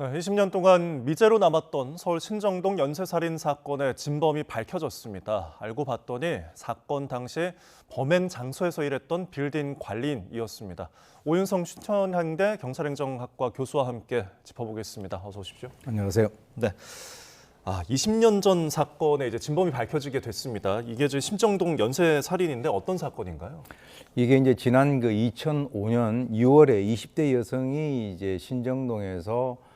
네, 20년 동안 미제로 남았던 서울 신정동 연쇄살인 사건의 진범이 밝혀졌습니다. 알고 봤더니 사건 당시 범행 장소에서 일했던 빌딩 관리인이었습니다. 오윤성 춘천향대 경찰행정학과 교수와 함께 짚어보겠습니다. 어서 오십시오. 안녕하세요. 네. 20년 전 사건에 이제 진범이 밝혀지게 됐습니다. 이게 이제 신정동 연쇄살인인데 어떤 사건인가요? 이게 이제 지난 2005년 6월에 20대 여성이 이제 신정동에서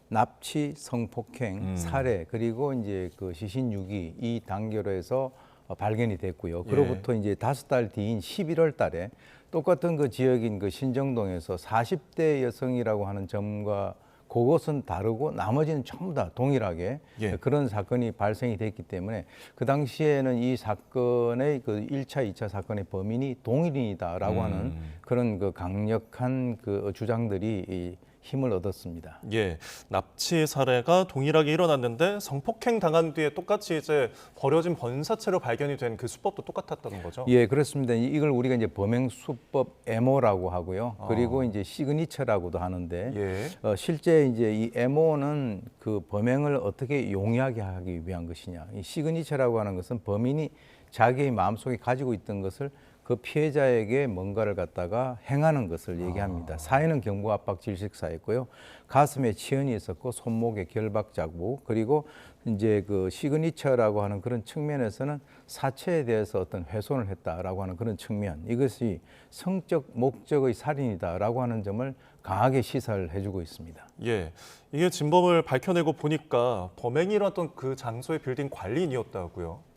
납치, 성폭행, 살해 그리고 이제 시신 유기 이 단계로 해서 발견이 됐고요. 그로부터 이제 5달 뒤인 11월 달에 똑같은 지역인 신정동에서 40대 여성이라고 하는 점과 그것은 다르고 나머지는 전부 다 동일하게 그런 사건이 발생이 됐기 때문에 그 당시에는 이 사건의 1차, 2차 사건의 범인이 동일인이다라고 하는 그런 강력한 주장들이 힘을 얻었습니다. 예, 납치 사례가 동일하게 일어났는데 성폭행 당한 뒤에 똑같이 이제 버려진 번사체로 발견이 된 그 수법도 똑같았다는 거죠? 예, 그렇습니다. 이걸 우리가 이제 범행 수법 MO라고 하고요. 그리고 이제 시그니처라고도 하는데 실제 이제 이 MO는 그 범행을 어떻게 용이하게 하기 위한 것이냐. 이 시그니처라고 하는 것은 범인이 자기의 마음속에 가지고 있던 것을 그 피해자에게 뭔가를 갖다가 행하는 것을 얘기합니다. 사인은 경부 압박 질식사였고요. 가슴에 치연이 있었고 손목에 결박 자국 그리고 이제 시그니처라고 하는 그런 측면에서는 사체에 대해서 어떤 훼손을 했다라고 하는 그런 측면 이것이 성적 목적의 살인이다라고 하는 점을 강하게 시사를 해주고 있습니다. 예, 이게 진범을 밝혀내고 보니까 범행이 일어났던 그 장소의 빌딩 관리인이었다고요?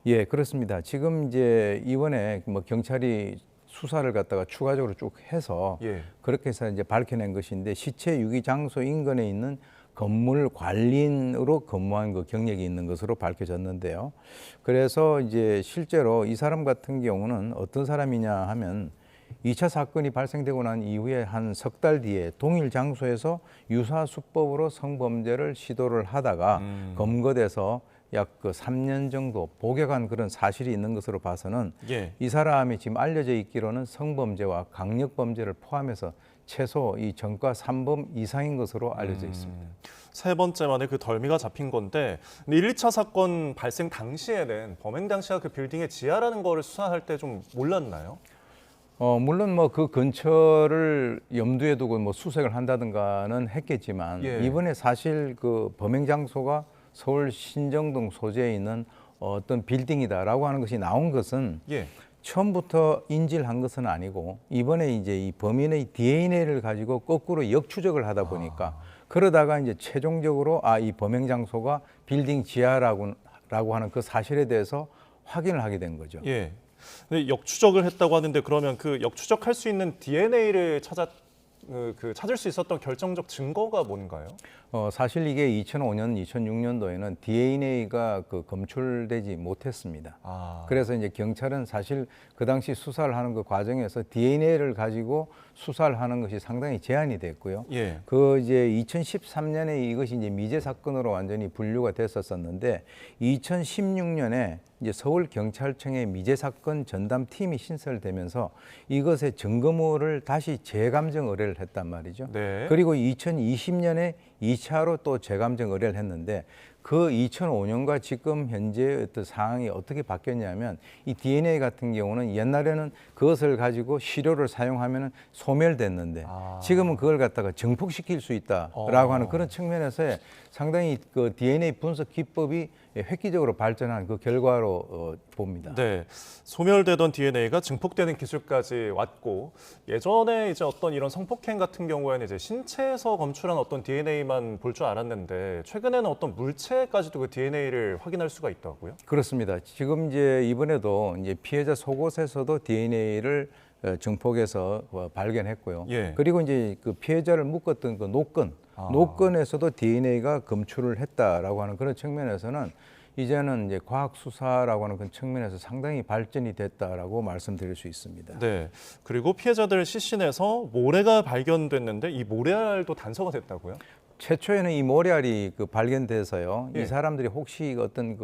예, 그렇습니다. 지금 이제 이번에 경찰이 수사를 갖다가 추가적으로 쭉 해서 그렇게 해서 이제 밝혀낸 것인데 시체 유기 장소 인근에 있는 건물 관리인으로 근무한 경력이 있는 것으로 밝혀졌는데요. 그래서 이제 실제로 이 사람 같은 경우는 어떤 사람이냐 하면 2차 사건이 발생되고 난 이후에 한 석 달 뒤에 동일 장소에서 유사 수법으로 성범죄를 시도를 하다가 검거돼서 약 3년 정도 복역한 그런 사실이 있는 것으로 봐서는 이 사람이 지금 알려져 있기로는 성범죄와 강력범죄를 포함해서 최소 이 전과 3범 이상인 것으로 알려져 있습니다. 세 번째 만에 그 덜미가 잡힌 건데 1, 2차 사건 발생 당시에는 범행 당시가 그 빌딩의 지하라는 거를 수사할 때 좀 몰랐나요? 물론 그 근처를 염두에 두고 수색을 한다든가는 했겠지만 이번에 사실 그 범행 장소가 서울 신정동 소재에 있는 어떤 빌딩이다라고 하는 것이 나온 것은 처음부터 인지를 한 것은 아니고 이번에 이제 이 범인의 DNA를 가지고 거꾸로 역추적을 하다 보니까 그러다가 이제 최종적으로 이 범행 장소가 빌딩 지하라고 하는 그 사실에 대해서 확인을 하게 된 거죠. 예. 근데 역추적을 했다고 하는데 그러면 그 역추적할 수 있는 DNA를 찾을 수 있었던 결정적 증거가 뭔가요? 사실 이게 2005년, 2006년도에는 DNA가 검출되지 못했습니다. 그래서 이제 경찰은 사실 그 당시 수사를 하는 그 과정에서 DNA를 가지고 수사를 하는 것이 상당히 제한이 됐고요. 이제 2013년에 이것이 이제 미제 사건으로 완전히 분류가 됐었는데 2016년에 이제 서울 경찰청의 미제 사건 전담 팀이 신설되면서 이것의 증거물을 다시 재감정 의뢰를 했단 말이죠. 그리고 2020년에 2차로 또 재감정 의뢰를 했는데 그 2005년과 지금 현재 어떤 상황이 어떻게 바뀌었냐면 이 DNA 같은 경우는 옛날에는 그것을 가지고 시료를 사용하면 소멸됐는데 지금은 그걸 갖다가 증폭시킬 수 있다라고 하는 그런 측면에서 상당히 그 DNA 분석 기법이 획기적으로 발전한 그 결과로 봅니다. 네, 소멸되던 DNA가 증폭되는 기술까지 왔고 예전에 이제 어떤 이런 성폭행 같은 경우에는 이제 신체에서 검출한 어떤 DNA만 볼 줄 알았는데 최근에는 어떤 물체까지도 그 DNA를 확인할 수가 있다고요? 그렇습니다. 지금 이제 이번에도 이제 피해자 속옷에서도 DNA를 증폭해서 발견했고요. 그리고 이제 그 피해자를 묶었던 그 노건에서도 DNA가 검출을 했다라고 하는 그런 측면에서는 이제는 이제 과학 수사라고 하는 그 측면에서 상당히 발전이 됐다라고 말씀드릴 수 있습니다. 네. 그리고 피해자들 시신에서 모래가 발견됐는데 이 모래알도 단서가 됐다고요? 최초에는 이 모래알이 발견돼서요. 이 사람들이 혹시 어떤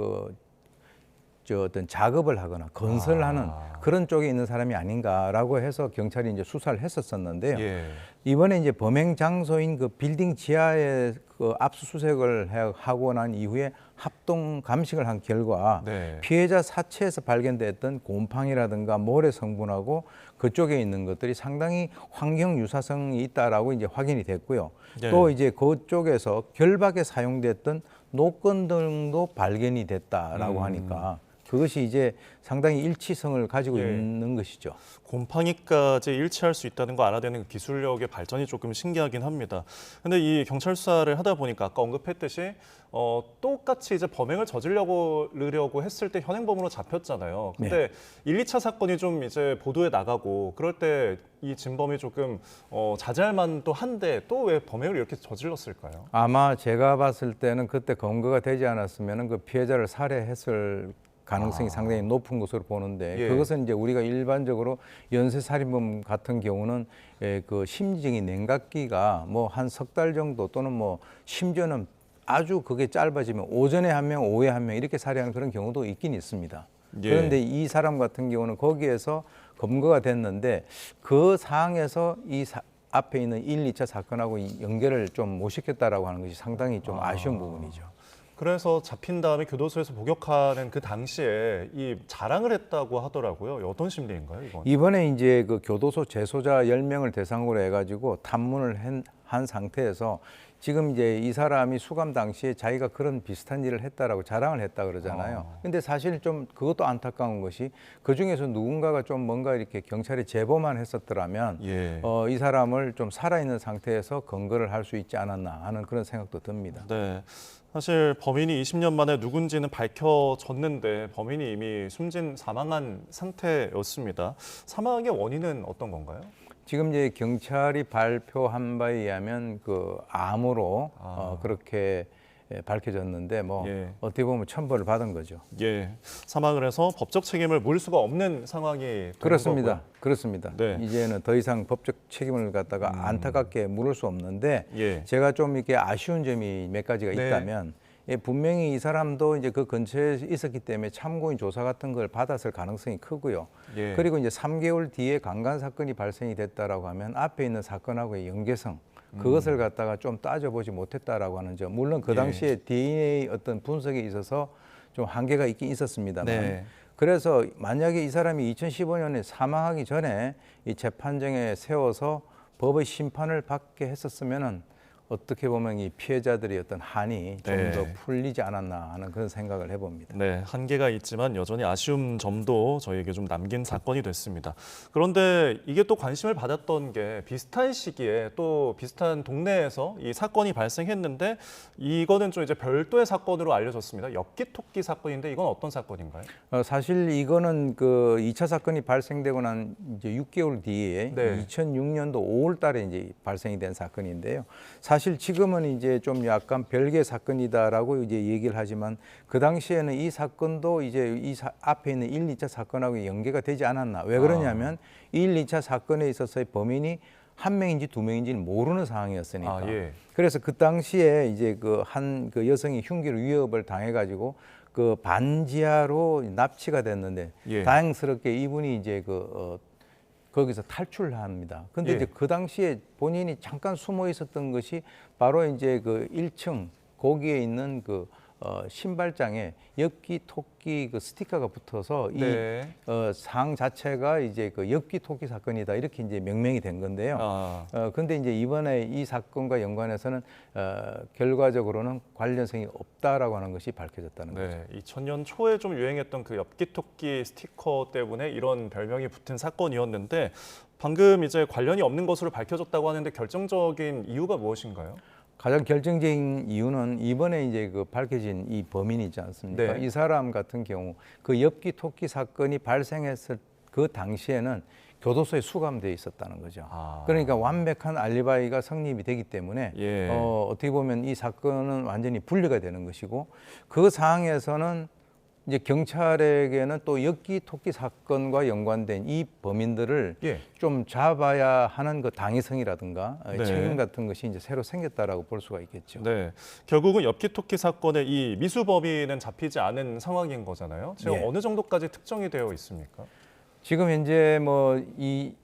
어떤 작업을 하거나 건설하는 그런 쪽에 있는 사람이 아닌가라고 해서 경찰이 이제 수사를 했었었는데요. 예. 이번에 이제 범행 장소인 그 빌딩 지하에 그 압수수색을 하고 난 이후에 합동 감식을 한 결과 네. 피해자 사체에서 발견됐던 곰팡이라든가 모래 성분하고 그쪽에 있는 것들이 상당히 환경 유사성이 있다라고 이제 확인이 됐고요. 네. 또 이제 그쪽에서 결박에 사용됐던 노건 등도 발견이 됐다라고 하니까 그것이 이제 상당히 일치성을 가지고 예. 있는 것이죠. 곰팡이까지 일치할 수 있다는 거 알아내는 그 기술력의 발전이 조금 신기하긴 합니다. 근데 이 경찰 수사를 하다 보니까 아까 언급했듯이 똑같이 이제 범행을 저지르려고 했을 때 현행범으로 잡혔잖아요. 근데 1, 2차 사건이 좀 이제 보도에 나가고 그럴 때 이 진범이 조금 자제할 만도 한데 또 왜 범행을 이렇게 저질렀을까요? 아마 제가 봤을 때는 그때 검거가 되지 않았으면 그 피해자를 살해했을 가능성이 상당히 높은 것으로 보는데 예. 그것은 이제 우리가 일반적으로 연쇄살인범 같은 경우는 그 심리적인 냉각기가 뭐 한 석 달 정도 또는 뭐 심지어는 아주 그게 짧아지면 오전에 한 명, 오후에 한 명 이렇게 살해하는 그런 경우도 있긴 있습니다. 예. 그런데 이 사람 같은 경우는 거기에서 검거가 됐는데 그 상황에서 앞에 있는 1, 2차 사건하고 연결을 좀 못 시켰다라고 하는 것이 상당히 좀 아쉬운 부분이죠. 그래서 잡힌 다음에 교도소에서 목욕하는 그 당시에 이 자랑을 했다고 하더라고요. 어떤 심리인가요, 이건? 이번에 이제 그 교도소 재소자 10명을 대상으로 해가지고 탐문을 한 상태에서 지금 이제 이 사람이 수감 당시에 자기가 그런 비슷한 일을 했다라고 자랑을 했다 그러잖아요. 근데 사실 좀 그것도 안타까운 것이 그 중에서 누군가가 좀 뭔가 이렇게 경찰에 제보만 했었더라면 예. 이 사람을 좀 살아있는 상태에서 검거를 할 수 있지 않았나 하는 그런 생각도 듭니다. 네. 사실 범인이 20년 만에 누군지는 밝혀졌는데 범인이 이미 사망한 상태였습니다. 사망의 원인은 어떤 건가요? 지금 이제 경찰이 발표한 바에 의하면 그 암으로 그렇게 밝혀졌는데 뭐 예. 어떻게 보면 천벌을 받은 거죠. 예. 사망을 해서 법적 책임을 물을 수가 없는 상황이 된 그렇습니다. 거고요. 그렇습니다. 네. 이제는 더 이상 법적 책임을 갖다가 안타깝게 물을 수 없는데 예. 제가 좀 이렇게 아쉬운 점이 몇 가지가 네. 있다면 분명히 이 사람도 이제 그 근처에 있었기 때문에 참고인 조사 같은 걸 받았을 가능성이 크고요. 예. 그리고 이제 3개월 뒤에 강간 사건이 발생이 됐다라고 하면 앞에 있는 사건하고의 연계성 그것을 갖다가 좀 따져보지 못했다라고 하는 점. 물론 그 당시에 DNA 어떤 분석에 있어서 좀 한계가 있긴 있었습니다만. 네. 그래서 만약에 이 사람이 2015년에 사망하기 전에 이 재판정에 세워서 법의 심판을 받게 했었으면은 어떻게 보면 이 피해자들의 어떤 한이 좀 더 네. 풀리지 않았나 하는 그런 생각을 해봅니다. 네, 한계가 있지만 여전히 아쉬운 점도 저희에게 좀 남긴 사건이 됐습니다. 그런데 이게 또 관심을 받았던 게 비슷한 시기에 또 비슷한 동네에서 이 사건이 발생했는데 이거는 좀 이제 별도의 사건으로 알려졌습니다. 엽기토끼 사건인데 이건 어떤 사건인가요? 사실 이거는 그 2차 사건이 발생되고 난 이제 6개월 뒤에 네. 2006년도 5월 달에 이제 발생이 된 사건인데요. 사실 지금은 이제 좀 약간 별개 사건이다라고 이제 얘기를 하지만 그 당시에는 이 사건도 이제 앞에 있는 1, 2차 사건하고 연계가 되지 않았나. 왜 그러냐면 1, 2차 사건에 있어서의 범인이 한 명인지 두 명인지는 모르는 상황이었으니까. 예. 그래서 그 당시에 이제 그 한 그 여성이 흉기로 위협을 당해가지고 그 반지하로 납치가 됐는데 예. 다행스럽게 이분이 이제 거기서 탈출을 합니다. 근데 예. 이제 그 당시에 본인이 잠깐 숨어 있었던 것이 바로 이제 그 1층 거기에 있는 그 신발장에 엽기 토끼 그 스티커가 붙어서 네. 이 상 자체가 이제 그 엽기 토끼 사건이다 이렇게 이제 명명이 된 건데요. 근데 이제 이번에 이 사건과 연관해서는 결과적으로는 관련성이 없다라고 하는 것이 밝혀졌다는 거죠. 네, 2000년 초에 좀 유행했던 그 엽기토끼 스티커 때문에 이런 별명이 붙은 사건이었는데 방금 이제 관련이 없는 것으로 밝혀졌다고 하는데 결정적인 이유가 무엇인가요? 가장 결정적인 이유는 이번에 이제 그 밝혀진 이 범인이 있지 않습니까? 네. 이 사람 같은 경우 그 엽기 토끼 사건이 발생했을 그 당시에는 교도소에 수감돼 있었다는 거죠. 그러니까 완벽한 알리바이가 성립이 되기 때문에 예. 어떻게 보면 이 사건은 완전히 분리가 되는 것이고 그 상황에서는 이제 경찰에게는 또 엽기 토끼 사건과 연관된 이 범인들을 예. 좀 잡아야 하는 그 당위성이라든가 네. 책임 같은 것이 이제 새로 생겼다라고 볼 수가 있겠죠. 네, 결국은 엽기토끼 사건의 이 미수범인은 잡히지 않은 상황인 거잖아요. 지금 예. 어느 정도까지 특정이 되어 있습니까? 지금 현재 뭐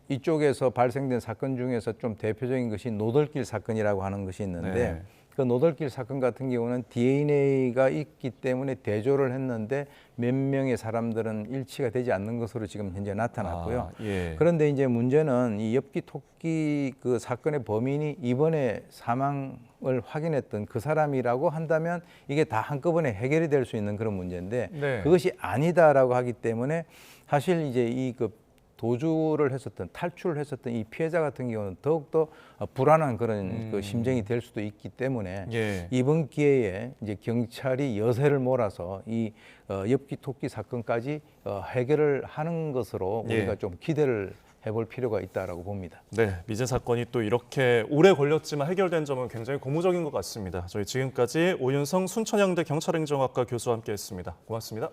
이쪽에서 발생된 사건 중에서 좀 대표적인 것이 노들길 사건이라고 하는 것이 있는데 네. 그 노들길 사건 같은 경우는 DNA가 있기 때문에 대조를 했는데 몇 명의 사람들은 일치가 되지 않는 것으로 지금 현재 나타났고요. 예. 그런데 이제 문제는 이 엽기 토끼 그 사건의 범인이 이번에 사망을 확인했던 그 사람이라고 한다면 이게 다 한꺼번에 해결이 될 수 있는 그런 문제인데 네. 그것이 아니다라고 하기 때문에 사실 이제 이 그 도주를 했었던 탈출을 했었던 이 피해자 같은 경우는 더욱더 불안한 그런 그 심정이 될 수도 있기 때문에 예. 이번 기회에 이제 경찰이 여세를 몰아서 이 엽기 토끼 사건까지 해결을 하는 것으로 예. 우리가 좀 기대를 해볼 필요가 있다라고 봅니다. 네, 미제 사건이 또 이렇게 오래 걸렸지만 해결된 점은 굉장히 고무적인 것 같습니다. 저희 지금까지 오윤성 순천향대 경찰행정학과 교수와 함께했습니다. 고맙습니다.